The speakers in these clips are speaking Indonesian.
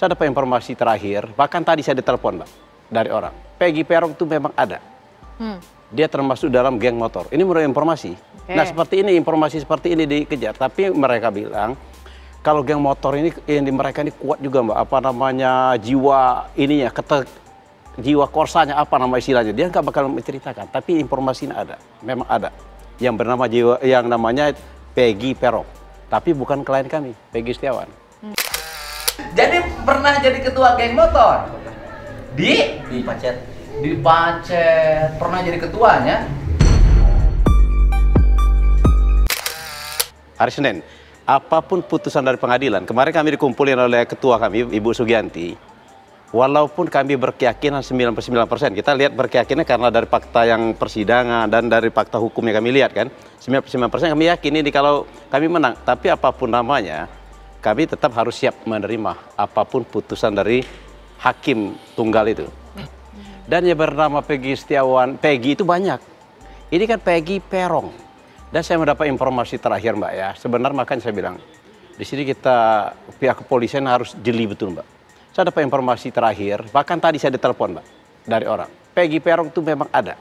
Saya dapat informasi terakhir, bahkan tadi saya ditelepon Mbak, dari orang. Peggy Peron itu memang ada. Dia termasuk dalam geng motor. Ini menurut informasi. Nah seperti ini, informasi seperti ini dikejar. Tapi mereka bilang, kalau geng motor ini mereka ini kuat juga Mbak. Apa namanya, jiwa ininya, jiwa korsanya apa nama istilahnya. Dia nggak bakal menceritakan. Tapi informasinya ada, memang ada. Yang bernama yang namanya Peggy Peron. Tapi bukan klien kami, Peggy Setiawan. Jadi pernah jadi ketua geng motor? Di Pacet. Di Pacet. Pernah jadi ketuanya? Hari Senin, apapun putusan dari pengadilan, kemarin kami dikumpulin oleh ketua kami, Ibu Sugianti, walaupun kami berkeyakinan 99%, kita lihat berkeyakinan karena dari fakta yang persidangan dan dari fakta hukumnya kami lihat kan, 99% kami yakin ini kalau kami menang, tapi apapun namanya, kami tetap harus siap menerima apapun putusan dari hakim tunggal itu. Dan yang bernama Peggy Setiawan, Peggy itu banyak. Ini kan Peggy Peron. Dan saya mendapat informasi terakhir Mbak ya, sebenarnya makanya saya bilang, di sini kita pihak kepolisian harus jeli betul Mbak. Saya dapat informasi terakhir, bahkan tadi saya ditelepon Mbak, dari orang. Peggy Peron itu memang ada.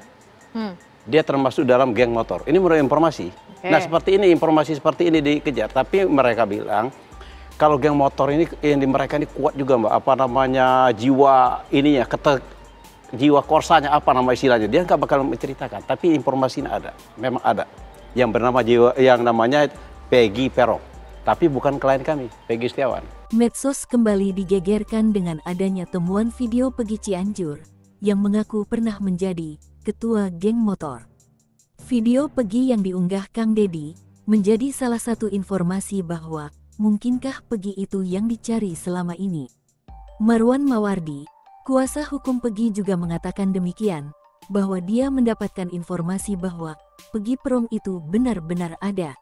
Dia termasuk dalam geng motor. Ini menurut informasi. Nah seperti ini, informasi seperti ini dikejar. Tapi mereka bilang, kalau geng motor ini mereka ini kuat juga Mbak. Apa namanya, jiwa ininya, jiwa korsanya apa nama istilahnya. Dia nggak bakal menceritakan. Tapi informasinya ada, memang ada. Yang bernama yang namanya Peggy Peron. Tapi bukan klien kami, Peggy Setiawan. Medsos kembali digegerkan dengan adanya temuan video Peggy Cianjur yang mengaku pernah menjadi ketua geng motor. Video Peggy yang diunggah Kang Deddy menjadi salah satu informasi bahwa mungkinkah Peggy itu yang dicari selama ini. Marwan Mawardi, kuasa hukum Peggy juga mengatakan demikian, bahwa dia mendapatkan informasi bahwa Peggy Peron itu benar-benar ada.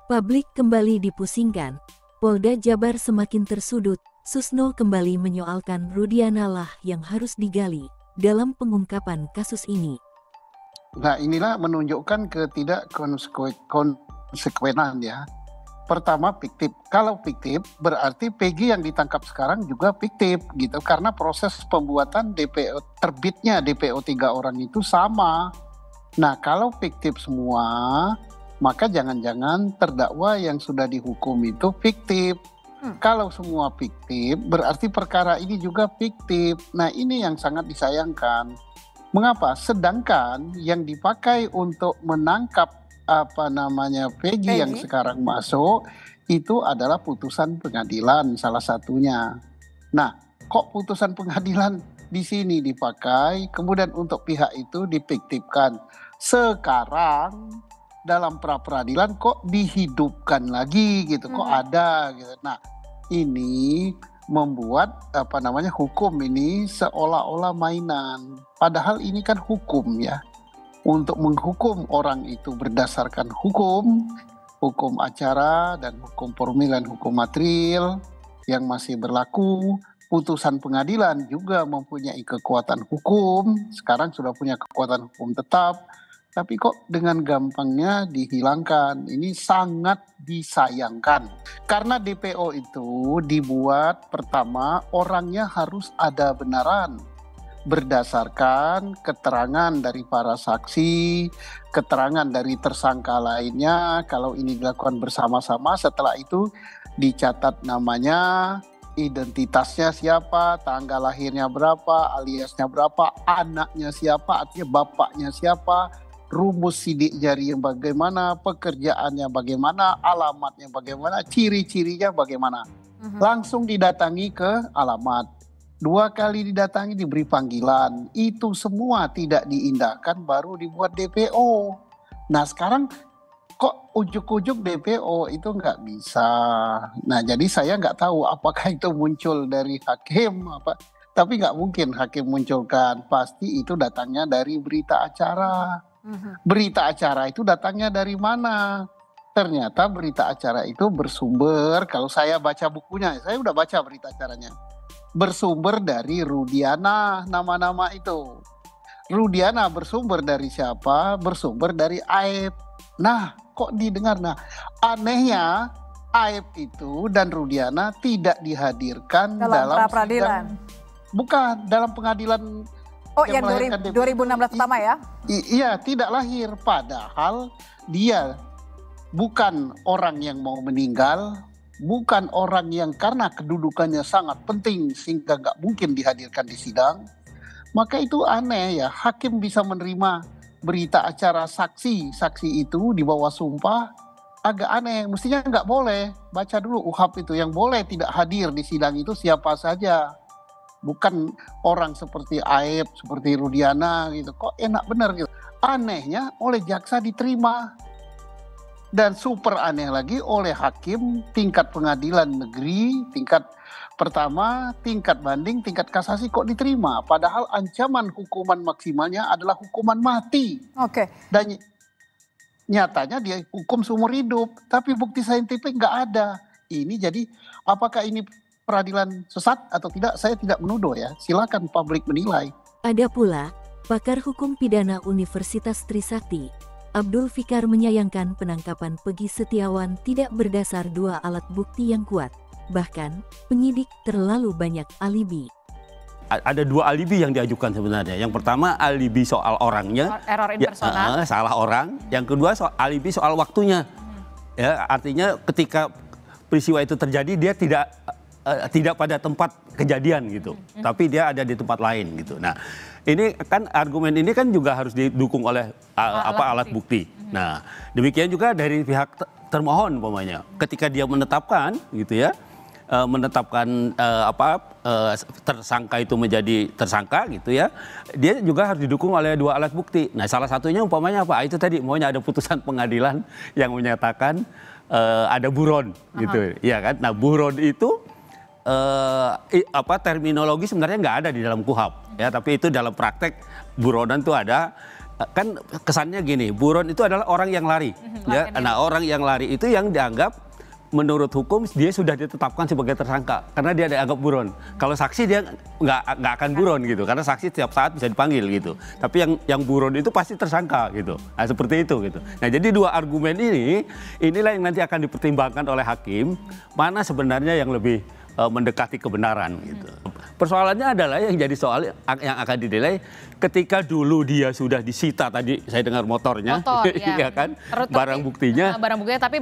Publik kembali dipusingkan, Polda Jabar semakin tersudut, Susno kembali menyoalkan Rudiana lah yang harus digali dalam pengungkapan kasus ini. Nah inilah menunjukkan konsekuenan ya. Pertama fiktif. Kalau fiktif berarti Peggy yang ditangkap sekarang juga fiktif gitu. Karena proses pembuatan DPO, terbitnya DPO 3 orang itu sama. Nah kalau fiktif semua, maka jangan-jangan terdakwa yang sudah dihukum itu fiktif. Kalau semua fiktif, berarti perkara ini juga fiktif. Nah ini yang sangat disayangkan. Mengapa? Sedangkan yang dipakai untuk menangkap Peggy yang sekarang masuk itu adalah putusan pengadilan salah satunya. Nah, kok putusan pengadilan di sini dipakai, kemudian untuk pihak itu difiktifkan. Sekarang dalam pra peradilan kok dihidupkan lagi gitu, kok ada gitu. Nah, ini membuat hukum ini seolah-olah mainan. Padahal ini kan hukum ya. Untuk menghukum orang itu berdasarkan hukum acara dan hukum formil dan hukum material yang masih berlaku. Putusan pengadilan juga mempunyai kekuatan hukum, sekarang sudah punya kekuatan hukum tetap, tapi kok dengan gampangnya dihilangkan. Ini sangat disayangkan. Karena DPO itu dibuat pertama orangnya harus ada benaran. Berdasarkan keterangan dari para saksi, keterangan dari tersangka lainnya, kalau ini dilakukan bersama-sama, setelah itu dicatat namanya, identitasnya siapa, tanggal lahirnya berapa, aliasnya berapa, anaknya siapa, artinya bapaknya siapa, rumus sidik jari yang bagaimana, pekerjaannya bagaimana, alamatnya bagaimana, ciri-cirinya bagaimana. Langsung didatangi ke alamat. 2 kali didatangi diberi panggilan, itu semua tidak diindahkan baru dibuat DPO. Nah sekarang kok ujuk-ujuk DPO itu nggak bisa. Nah jadi saya nggak tahu apakah itu muncul dari hakim tapi nggak mungkin hakim munculkan, pasti itu datangnya dari berita acara. Berita acara itu datangnya dari mana? Ternyata berita acara itu bersumber, kalau saya baca bukunya, saya udah baca berita acaranya, bersumber dari Rudiana, nama-nama itu. Rudiana bersumber dari siapa? Bersumber dari Aib. Nah, kok didengar? Nah, anehnya Aib itu dan Rudiana tidak dihadirkan dalam dalam pra-peradilan. Bukan dalam pengadilan. Oh, yang 2016 pertama ya? Iya, tidak lahir. Padahal dia bukan orang yang mau meninggal, bukan orang yang karena kedudukannya sangat penting sehingga nggak mungkin dihadirkan di sidang. Maka itu aneh ya, hakim bisa menerima berita acara saksi itu di bawah sumpah, agak aneh. Mestinya nggak boleh. Baca dulu UHAP itu, yang boleh tidak hadir di sidang itu siapa saja. Bukan orang seperti Aib, seperti Rudiana gitu. Kok enak benar gitu. Anehnya oleh jaksa diterima. Dan super aneh lagi oleh hakim tingkat pengadilan negeri, tingkat pertama, tingkat banding, tingkat kasasi kok diterima. Padahal ancaman hukuman maksimalnya adalah hukuman mati. Oke. Dan nyatanya dia hukum seumur hidup. Tapi bukti saintifik nggak ada. Ini jadi apakah ini peradilan sesat atau tidak? Saya tidak menuduh ya. Silakan publik menilai. Ada pula, pakar hukum pidana Universitas Trisakti, Abdul Fikar menyayangkan penangkapan Peggy Setiawan tidak berdasar dua alat bukti yang kuat. Bahkan, penyidik terlalu banyak alibi. Ada dua alibi yang diajukan sebenarnya. Yang pertama alibi soal orangnya, Error in persona. salah orang. Yang kedua alibi soal waktunya. Ya, artinya ketika peristiwa itu terjadi dia tidak pada tempat kejadian gitu, tapi dia ada di tempat lain gitu. Nah, ini kan argumen ini kan juga harus didukung oleh alat bukti. Nah, demikian juga dari pihak termohon umpamanya, ketika dia menetapkan gitu ya, tersangka itu menjadi tersangka gitu ya, dia juga harus didukung oleh dua alat bukti. Nah, salah satunya umpamanya apa? Itu tadi maunya ada putusan pengadilan yang menyatakan ada buron gitu, ya kan? Nah, buron itu terminologi sebenarnya nggak ada di dalam KUHAP ya, tapi itu dalam praktek buronan tuh ada. Kan kesannya gini, buron itu adalah orang yang lari ya. Nah, orang yang lari itu yang dianggap menurut hukum dia sudah ditetapkan sebagai tersangka karena dia dianggap buron. Kalau saksi dia nggak akan buron gitu, karena saksi setiap saat bisa dipanggil gitu. Tapi yang buron itu pasti tersangka gitu. Nah, seperti itu gitu. Nah, jadi dua argumen inilah yang nanti akan dipertimbangkan oleh hakim, mana sebenarnya yang lebih mendekati kebenaran gitu. Persoalannya adalah yang jadi soal yang akan dinilai ketika dulu dia sudah disita, tadi saya dengar motornya, ya kan, barang buktinya. Barang buktinya tapi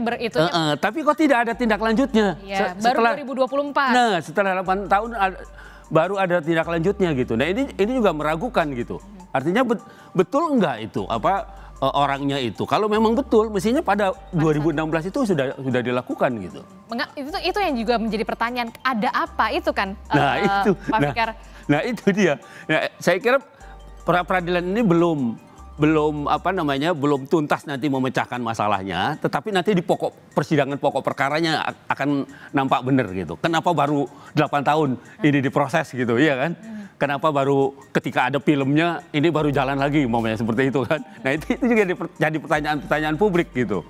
tapi kok tidak ada tindak lanjutnya. Ya, baru 2024. Nah, setelah 8 tahun baru ada tindak lanjutnya gitu. Nah, ini juga meragukan gitu. Artinya betul enggak itu orangnya itu? Kalau memang betul, mestinya pada 2016 itu sudah dilakukan gitu. Itu yang juga menjadi pertanyaan, ada apa itu kan? Nah, itu. Pak Fikar. Nah, itu dia. Nah, saya kira peradilan ini belum tuntas nanti memecahkan masalahnya, tetapi nanti di persidangan pokok perkaranya akan nampak benar gitu. Kenapa baru 8 tahun ini diproses gitu, iya kan? Kenapa baru ketika ada filmnya ini baru jalan lagi, umpamanya seperti itu kan? Nah, itu juga jadi pertanyaan-pertanyaan publik gitu.